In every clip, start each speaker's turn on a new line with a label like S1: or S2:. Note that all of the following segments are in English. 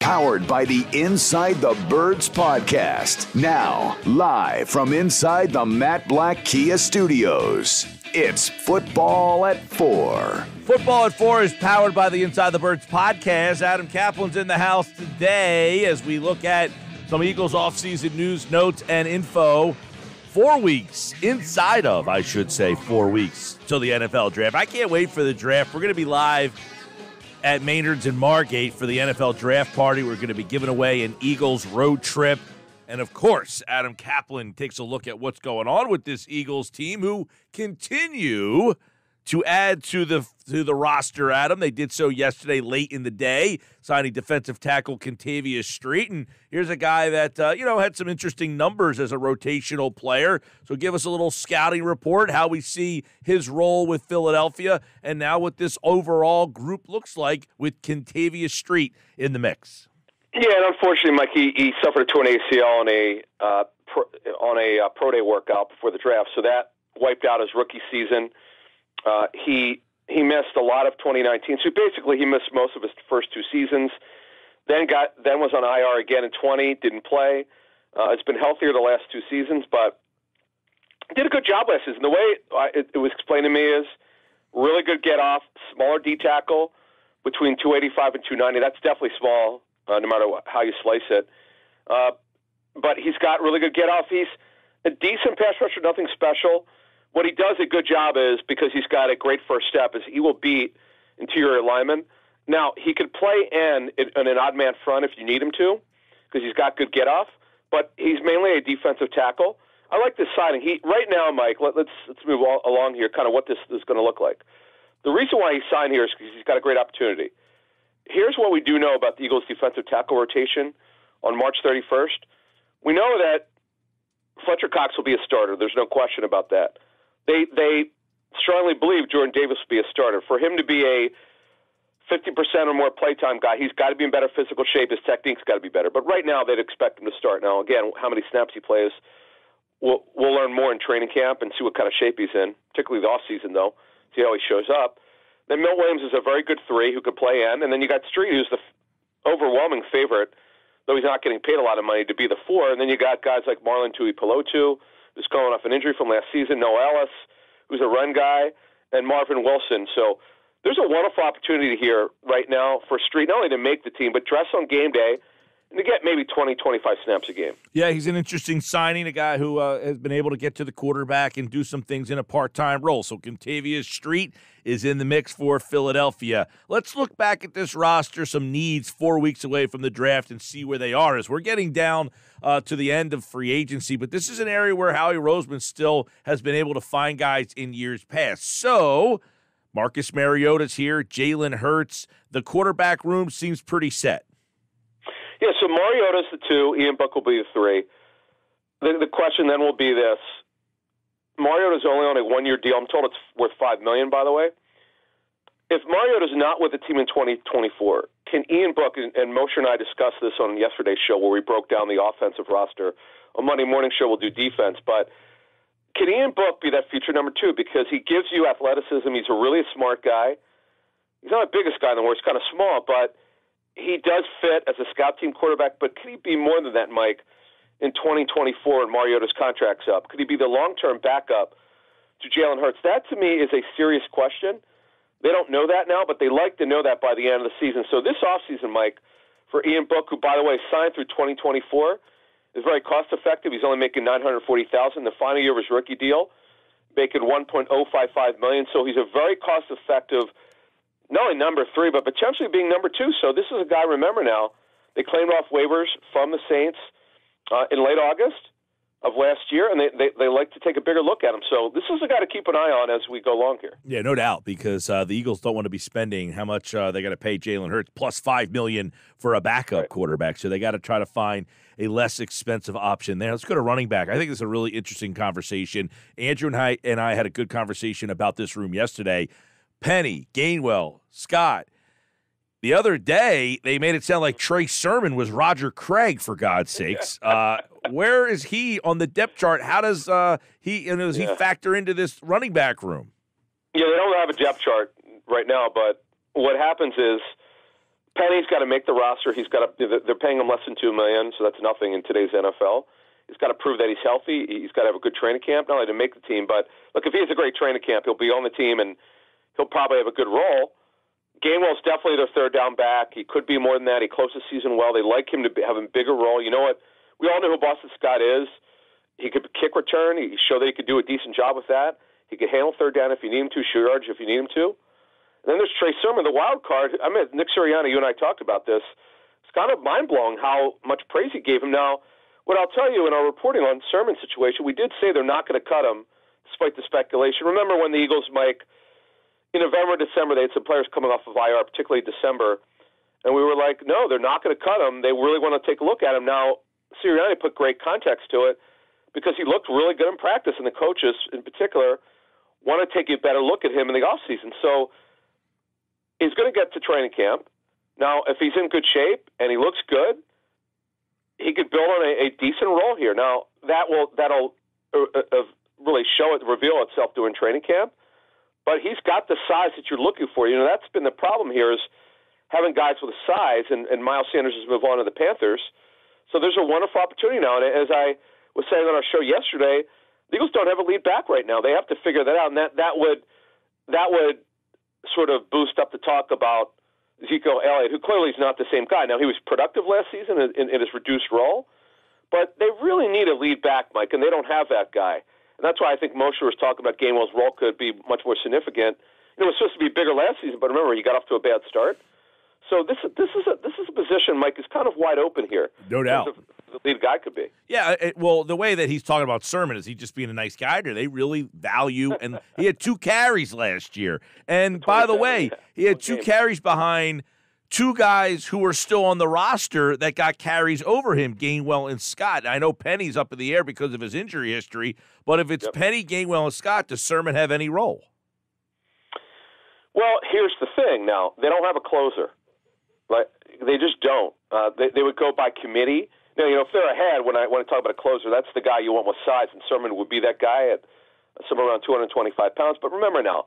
S1: powered by the Inside the Birds podcast. Now, live from inside the Matt Black Kia Studios, it's Football at 4.
S2: Football at 4 is powered by the Inside the Birds podcast. Adam Caplan's in the house today as we look at some Eagles offseason news, notes, and info. 4 weeks, inside of, I should say, 4 weeks till the NFL draft. I can't wait for the draft. We're going to be live at Maynard's in Margate for the NFL draft party. We're going to be giving away an Eagles road trip. And, of course, Adam Caplan takes a look at what's going on with this Eagles team, who continue to add to the roster, Adam. They did so yesterday late in the day, signing defensive tackle Kentavious Street. And here's a guy that, had some interesting numbers as a rotational player. So give us a little scouting report, how we see his role with Philadelphia, and now what this overall group looks like with Kentavious Street in the mix.
S3: Yeah, and unfortunately, Mike, he suffered a torn ACL on a pro day workout before the draft, so that wiped out his rookie season. He missed a lot of 2019. So basically, he missed most of his first 2 seasons. Then was on IR again in 20. Didn't play. It's been healthier the last 2 seasons, but did a good job last season. The way it was explained to me is really good get off, smaller D tackle between 285 and 290. That's definitely small, no matter how you slice it. But he's got really good get off. He's a decent pass rusher, nothing special. What he does a good job is, because he's got a great first step, is he will beat interior linemen. Now, he could play in an odd man front if you need him to, because he's got good get off, but he's mainly a defensive tackle. I like this signing. Right now, Mike, let's move along here, kind of what this is going to look like. The reason why he signed here is because he's got a great opportunity. Here's what we do know about the Eagles' defensive tackle rotation on March 31st. We know that Fletcher Cox will be a starter. There's no question about that. They strongly believe Jordan Davis will be a starter. For him to be a 50% or more playtime guy, he's got to be in better physical shape. His technique's got to be better. But right now, they'd expect him to start. Now, again, how many snaps he plays, we'll learn more in training camp and see what kind of shape he's in, particularly the offseason, though, see how he shows up. Then Milt Williams is a very good 3 who could play in. And then you got Street, who's the overwhelming favorite, though he's not getting paid a lot of money, to be the 4. And then you got guys like Marlon Tuipulotu, who's coming off an injury from last season, Noah Ellis, who's a run guy, and Marvin Wilson. So there's a wonderful opportunity here right now for Street, not only to make the team, but dress on game day and to get maybe 20, 25 snaps a game.
S2: Yeah, he's an interesting signing, a guy who has been able to get to the quarterback and do some things in a part-time role. So Kentavious Street is in the mix for Philadelphia. Let's look back at this roster, some needs 4 weeks away from the draft, and see where they are as we're getting down to the end of free agency. But this is an area where Howie Roseman still has been able to find guys in years past. So Marcus Mariota's here, Jalen Hurts. The quarterback room seems pretty set.
S3: Yeah, so Mariota's the 2, Ian Book will be the 3. The question then will be this. Mariota's only on a 1-year deal. I'm told it's worth $5 million, by the way. If Mariota's not with the team in 2024, can Ian Book, and Moshe and I discussed this on yesterday's show where we broke down the offensive roster. On Monday morning show, we'll do defense. But can Ian Book be that future number 2? Because he gives you athleticism. He's a really smart guy. He's not the biggest guy in the world. He's kind of small, but he does fit as a scout team quarterback. But could he be more than that, Mike, in 2024 and Mariota's contract's up? Could he be the long-term backup to Jalen Hurts? That, to me, is a serious question. They don't know that now, but they like to know that by the end of the season. So this offseason, Mike, for Ian Book, who, by the way, signed through 2024, is very cost-effective. He's only making $940,000. The final year of his rookie deal, making $1.055 million. So he's a very cost-effective, not only number 3, but potentially being number 2. So this is a guy, remember now, they claimed off waivers from the Saints in late August of last year, and they like to take a bigger look at him. So this is a guy to keep an eye on as we go along here.
S2: Yeah, no doubt, because the Eagles don't want to be spending how much they got to pay Jalen Hurts, plus $5 million for a backup quarterback. So they got to try to find a less expensive option there. Let's go to running back. I think this is a really interesting conversation. Andrew and I had a good conversation about this room yesterday. Penny, Gainwell, Scott. The other day, they made it sound like Trey Sermon was Roger Craig, for God's sakes. Where is he on the depth chart? How does he factor into this running back room?
S3: Yeah, they don't have a depth chart right now, but what happens is Penny's got to make the roster. They're paying him less than $2 million, so that's nothing in today's NFL. He's got to prove that he's healthy. He's got to have a good training camp, not only to make the team, but look, if he has a great training camp, he'll be on the team and he'll probably have a good role. Gainwell's definitely their third down back. He could be more than that. He closed the season well. They like him to have a bigger role. You know what? We all know who Boston Scott is. He could kick return. He showed that he could do a decent job with that. He could handle third down if you need him to, shoot yards if you need him to. And then there's Trey Sermon, the wild card. I mean, Nick Sirianni, you and I talked about this. It's kind of mind-blowing how much praise he gave him. Now, what I'll tell you in our reporting on Sermon's situation, we did say they're not going to cut him, despite the speculation. Remember when the Eagles, Mike, in November, December, they had some players coming off of IR, particularly December, and we were like, no, they're not going to cut him. They really want to take a look at him. Now, Sirianni put great context to it because he looked really good in practice, and the coaches in particular want to take a better look at him in the offseason. So he's going to get to training camp. Now, if he's in good shape and he looks good, he could build on a decent role here. Now, that'll really reveal itself during training camp. But he's got the size that you're looking for. You know, that's been the problem here is having guys with size, and Miles Sanders has moved on to the Panthers. So there's a wonderful opportunity now. And as I was saying on our show yesterday, the Eagles don't have a lead back right now. They have to figure that out, and that would sort of boost up the talk about Ezekiel Elliott, who clearly is not the same guy. Now, he was productive last season in his reduced role, but they really need a lead back, Mike, and they don't have that guy. And that's why I think Mosher was talking about Gainwell's role could be much more significant. It was supposed to be bigger last season, but remember, he got off to a bad start. So this is a position, Mike, is kind of wide open here.
S2: No doubt.
S3: The lead guy could be.
S2: Yeah, well, the way that he's talking about Sermon is he just being a nice guy, or they really value, and he had 2 carries last year. And by the way, he had 2 carries behind 2 guys who are still on the roster that got carries over him, Gainwell and Scott. I know Penny's up in the air because of his injury history, but if it's Penny, Gainwell, and Scott, does Sermon have any role?
S3: Well, here's the thing. Now, they don't have a closer. Like, they just don't. They would go by committee. Now, you know, if they're ahead, when I talk about a closer, that's the guy you want with size, and Sermon would be that guy at somewhere around 225 pounds. But remember now,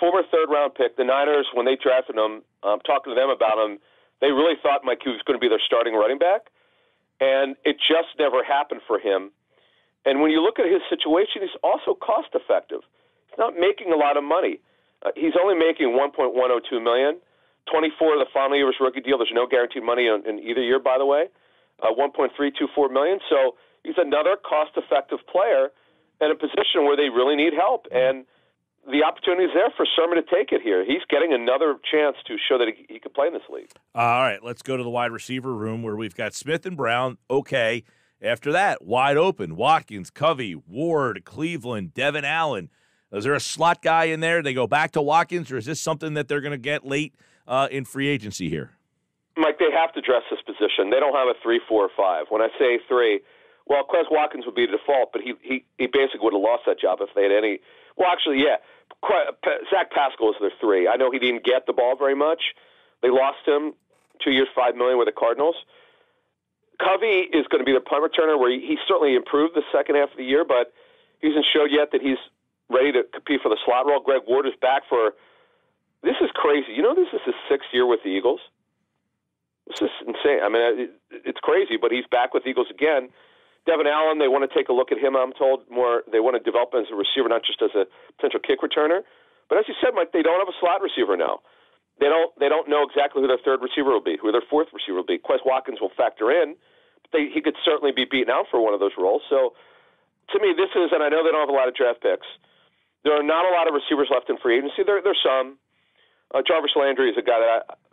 S3: former third-round pick, the Niners, when they drafted him, talking to them about him, they really thought Mike Hughes was going to be their starting running back, and it just never happened for him. And when you look at his situation, he's also cost-effective. He's not making a lot of money. He's only making $1.102 million. 24 of the final year of his rookie deal. There's no guaranteed money in either year, by the way. $1.324 million. So he's another cost-effective player in a position where they really need help. And the opportunity is there for Sermon to take it here. He's getting another chance to show that he can play in this league.
S2: All right, let's go to the wide receiver room where we've got Smith and Brown. Okay. After that, wide open, Watkins, Covey, Ward, Cleveland, Devin Allen. Is there a slot guy in there? They go back to Watkins, or is this something that they're going to get late in free agency here?
S3: Mike, they have to address this position. They don't have a 3, 4, or 5. When I say 3, well, Quez Watkins would be the default, but he basically would have lost that job if they had any. Well, actually, yeah. Zach Pascal is their 3. I know he didn't get the ball very much. They lost him 2 years, $5 million with the Cardinals. Covey is going to be the punt returner, where he certainly improved the second half of the year, but he hasn't showed yet that he's ready to compete for the slot role. Greg Ward is back for. This is crazy. You know, this is his 6th year with the Eagles. This is insane. I mean, it's crazy, but he's back with the Eagles again. Devin Allen, they want to take a look at him, I'm told, more. They want to develop him as a receiver, not just as a potential kick returner. But as you said, Mike, they don't have a slot receiver now. They don't know exactly who their 3rd receiver will be, who their 4th receiver will be. Quez Watkins will factor in, but he could certainly be beaten out for one of those roles. So, to me, this is, and I know they don't have a lot of draft picks, there are not a lot of receivers left in free agency. There's some. Jarvis Landry is a guy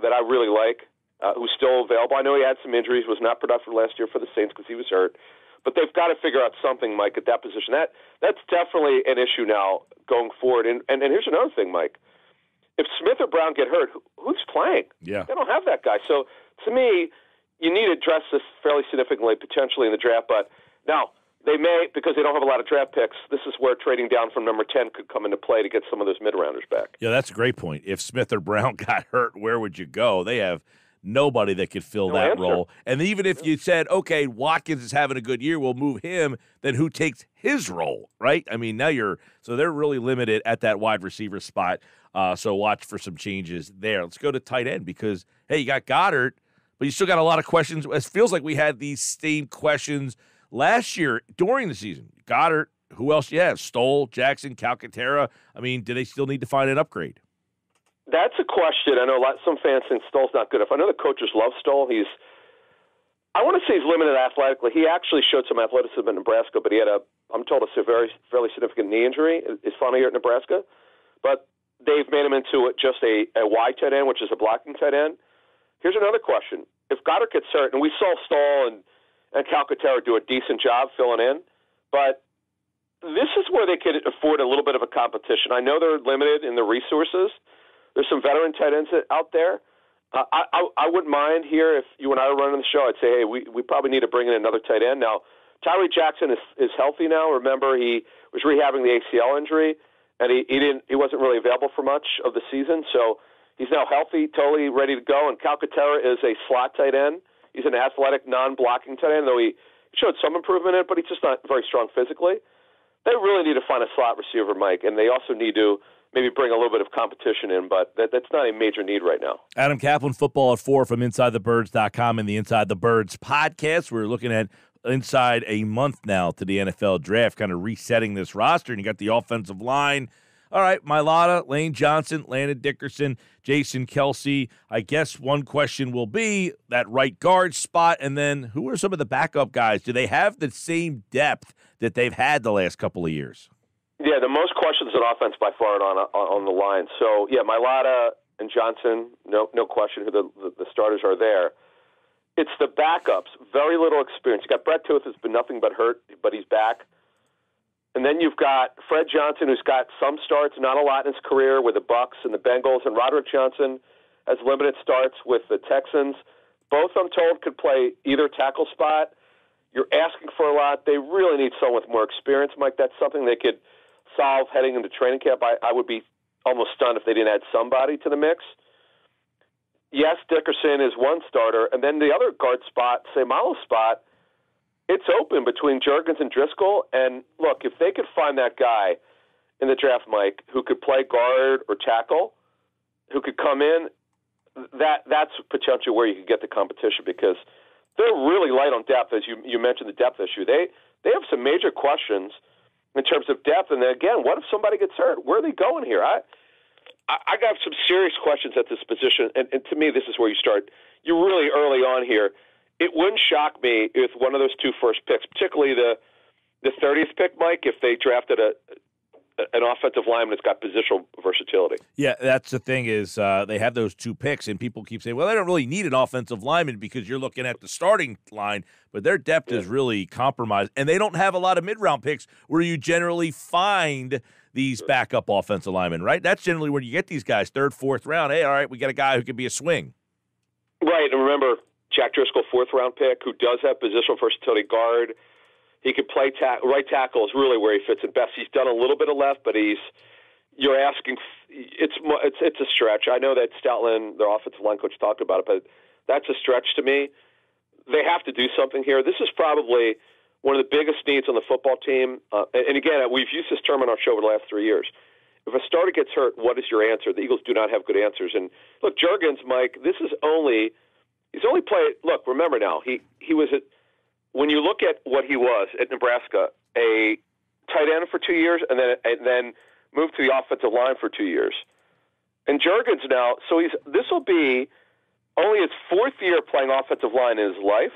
S3: that I really like, who's still available. I know he had some injuries, was not productive last year for the Saints because he was hurt. But they've got to figure out something, Mike, at that position. That's definitely an issue now going forward. And here's another thing, Mike. If Smith or Brown get hurt, who's playing?
S2: Yeah.
S3: They don't have that guy. So, to me, you need to address this fairly significantly, potentially in the draft. But now, they may, because they don't have a lot of draft picks, this is where trading down from number 10 could come into play to get some of those mid-rounders back.
S2: Yeah, that's a great point. If Smith or Brown got hurt, where would you go? They have nobody that could fill that role. And even if you said, okay, Watkins is having a good year, we'll move him, then who takes his role, right? I mean, so they're really limited at that wide receiver spot. So watch for some changes there. Let's go to tight end because, hey, you got Goddard, but you still got a lot of questions. It feels like we had these same questions last year during the season. Goddard, who else you have? Stoll, Jackson, Calcaterra. I mean, do they still need to find an upgrade?
S3: That's a question. I know some fans think Stoll's not good enough. I know the coaches love Stoll. I want to say he's limited athletically. He actually showed some athleticism in Nebraska, but he had I'm told, a fairly significant knee injury his final year at Nebraska. But they've made him into just a wide tight end, which is a blocking tight end. Here's another question. If Goddard gets hurt, and we saw Stoll and Calcaterra do a decent job filling in, but this is where they could afford a little bit of a competition. I know they're limited in the resources. There's some veteran tight ends out there. I wouldn't mind here if you and I were running the show. I'd say, hey, we probably need to bring in another tight end. Now, Tyree Jackson is healthy now. Remember, he was rehabbing the ACL injury, and he wasn't really available for much of the season. So he's now healthy, totally ready to go. And Calcaterra is a slot tight end. He's an athletic, non-blocking tight end, though he showed some improvement in it, but he's just not very strong physically. They really need to find a slot receiver, Mike, and they also need to maybe bring a little bit of competition in, but that's not a major need right now.
S2: Adam Caplan, Football at 4 from InsideTheBirds.com and the Inside the Birds podcast. We're looking at inside a month now to the NFL draft, kind of resetting this roster, and you got the offensive line. All right, Mailata, Lane Johnson, Landon Dickerson, Jason Kelsey. I guess one question will be that right guard spot, and then who are some of the backup guys? Do they have the same depth that they've had the last couple of years?
S3: Yeah, the most questions on offense by far on the line. So, yeah, Mailata and Johnson, no question who the starters are there. It's the backups, very little experience. You got Brett Tooth, who's been nothing but hurt, but he's back. And then you've got Fred Johnson, who's got some starts, not a lot in his career with the Bucs and the Bengals, and Roderick Johnson has limited starts with the Texans. Both, I'm told, could play either tackle spot. You're asking for a lot. They really need someone with more experience, Mike. That's something they could solve heading into training camp. I would be almost stunned if they didn't add somebody to the mix. Yes, Dickerson is one starter, and then the other guard spot, Seumalo spot, it's open between Juergens and Driscoll. And look, if they could find that guy in the draft, Mike, who could play guard or tackle, who could come in, that's potentially where you could get the competition, because they're really light on depth, as you mentioned the depth issue. They have some major questions in terms of depth. And then again, what if somebody gets hurt? Where are they going here? I got some serious questions at this position, and to me, this is where you start. You're really early on here. It wouldn't shock me if one of those two first picks, particularly the 30th pick, Mike, if they drafted an offensive lineman that's got positional versatility.
S2: Yeah, that's the thing is they have those two picks, and people keep saying, well, they don't really need an offensive lineman because you're looking at the starting line, but their depth is really compromised, and they don't have a lot of mid-round picks where you generally find these backup offensive linemen, right? That's generally where you get these guys, third, fourth round. Hey, all right, we got a guy who could be a swing.
S3: Right, and remember, Jack Driscoll, fourth-round pick, who does have positional versatility guard. He could play right tackle is really where he fits in best. He's done a little bit of left, but you're asking. It's a stretch. I know that Stoutland, their offensive line coach, talked about it, but that's a stretch to me. They have to do something here. This is probably one of the biggest needs on the football team. And again, we've used this term on our show over the last 3 years. If a starter gets hurt, what is your answer? The Eagles do not have good answers. And look, Juergens, Mike, he's only played. Look, remember now, he was at. When you look at what he was at Nebraska, a tight end for 2 years, and then moved to the offensive line for 2 years. And Juergens now, so this will be only his fourth year playing offensive line in his life.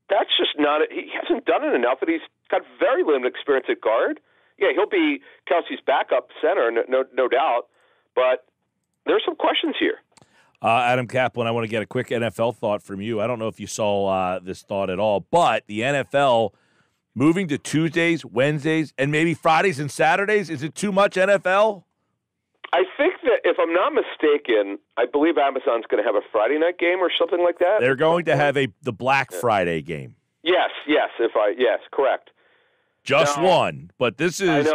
S3: That's just not – he hasn't done it enough, and he's got very limited experience at guard. Yeah, he'll be Kelsey's backup center, no doubt, but there's some questions here.
S2: Adam Caplan, I want to get a quick NFL thought from you. I don't know if you saw this thought at all, but the NFL moving to Tuesdays, Wednesdays, and maybe Fridays and Saturdays, is it too much NFL?
S3: I think that if I'm not mistaken, I believe Amazon's going to have a Friday night game or something like that.
S2: They're going to have the Black Friday game.
S3: Yes, correct.
S2: Just one, but this is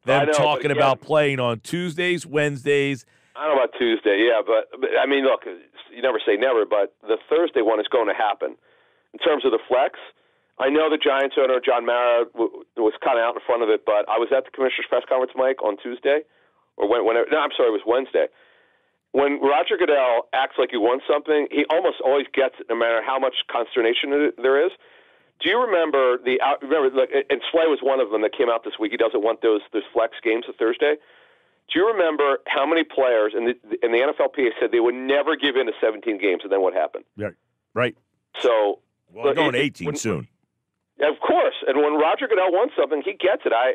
S2: them talking about playing on Tuesdays, Wednesdays.
S3: I don't know about Tuesday, yeah, but I mean, look, you never say never, but the Thursday one is going to happen. In terms of the flex, I know the Giants owner, John Mara, was kind of out in front of it, but I was at the commissioner's press conference, Mike, on Tuesday, or it was Wednesday. When Roger Goodell acts like he wants something, he almost always gets it, no matter how much consternation there is. Do you remember and Slay was one of them that came out this week. He doesn't want those flex games of Thursday. Do you remember how many players and the NFLPA said they would never give in to 17 games, and then what happened?
S2: Yeah, right.
S3: So,
S2: we're going to 18 soon.
S3: Of course, and when Roger Goodell wants something, he gets it. I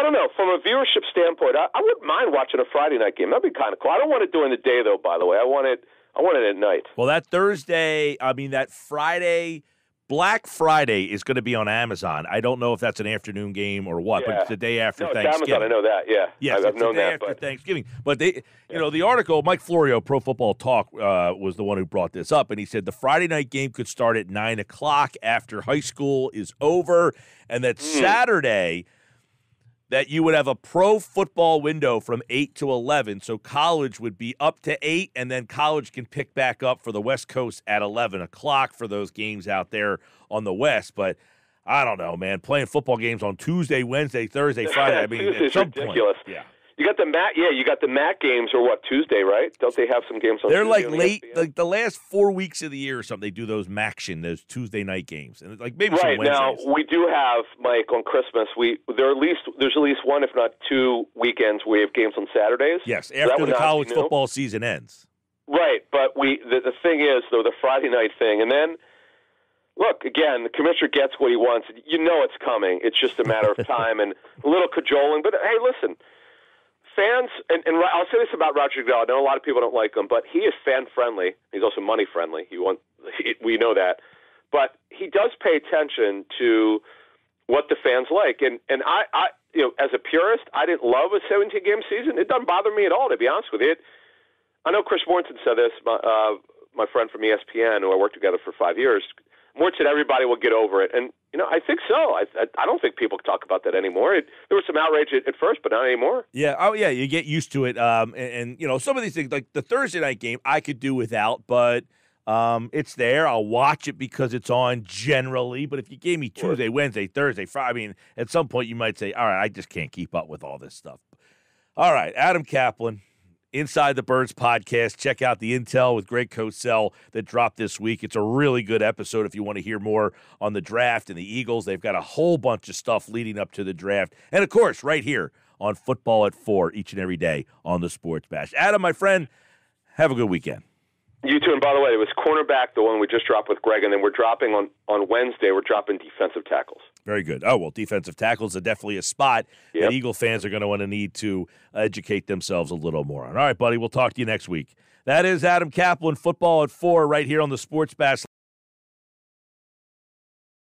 S3: don't know. From a viewership standpoint, I wouldn't mind watching a Friday night game. That'd be kind of cool. I don't want it during the day, though. By the way, I want it at night.
S2: Well, that Friday. Black Friday is going to be on Amazon. I don't know if that's an afternoon game or what, but it's the day after Thanksgiving.
S3: It's Amazon. I know that. Yeah,
S2: yes,
S3: I've known that.
S2: After Thanksgiving, but the article, Mike Florio, Pro Football Talk, was the one who brought this up, and he said the Friday night game could start at 9:00 after high school is over, and that Saturday that you would have a pro football window from 8 to 11, so college would be up to 8, and then college can pick back up for the West Coast at 11 o'clock for those games out there on the West. But I don't know, man, playing football games on Tuesday, Wednesday, Thursday, Friday, I mean, at some
S3: ridiculous.
S2: Point, yeah.
S3: You got the MAC games, or what, Tuesday, right? Don't they have some games on
S2: They're
S3: Tuesday?
S2: They're like late, like the last 4 weeks of the year or something, they do those MACtion, those Tuesday night games. And like maybe
S3: right.
S2: some Wednesdays.
S3: Now, we do have, Mike, on Christmas, there's at least one, if not 2 weekends where we have games on Saturdays.
S2: Yes, after the college football season ends.
S3: Right, but the thing is, though, the Friday night thing, and then, look, again, the commissioner gets what he wants. You know it's coming. It's just a matter of time and a little cajoling. But, hey, listen, fans, and I'll say this about Roger Goodell. I know a lot of people don't like him, but he is fan-friendly. He's also money-friendly. We know that. But he does pay attention to what the fans like. And I as a purist, I didn't love a 17-game season. It doesn't bother me at all, to be honest with you. I know Chris Mortensen said this, my friend from ESPN, who I worked together for 5 years. Mort said everybody will get over it. And, I think so. I don't think people talk about that anymore. There was some outrage at first, but not anymore.
S2: Yeah. Oh, yeah. You get used to it. And some of these things, like the Thursday night game, I could do without, but it's there. I'll watch it because it's on generally. But if you gave me Tuesday, Wednesday, Thursday, Friday, I mean, at some point you might say, all right, I just can't keep up with all this stuff. All right. Adam Caplan. Inside the Birds podcast. Check out the intel with Greg Cosell that dropped this week. It's a really good episode if you want to hear more on the draft and the Eagles. They've got a whole bunch of stuff leading up to the draft. And, of course, right here on Football at 4 each and every day on the Sports Bash. Adam, my friend, have a good weekend.
S3: You too. And by the way, it was cornerback, the one we just dropped with Greg, and then we're dropping on Wednesday, we're dropping defensive tackles.
S2: Very good. Oh, well, defensive tackles are definitely a spot that Eagle fans are going to want to need to educate themselves a little more on. All right, buddy, we'll talk to you next week. That is Adam Caplan, Football at 4, right here on the Sports Bash.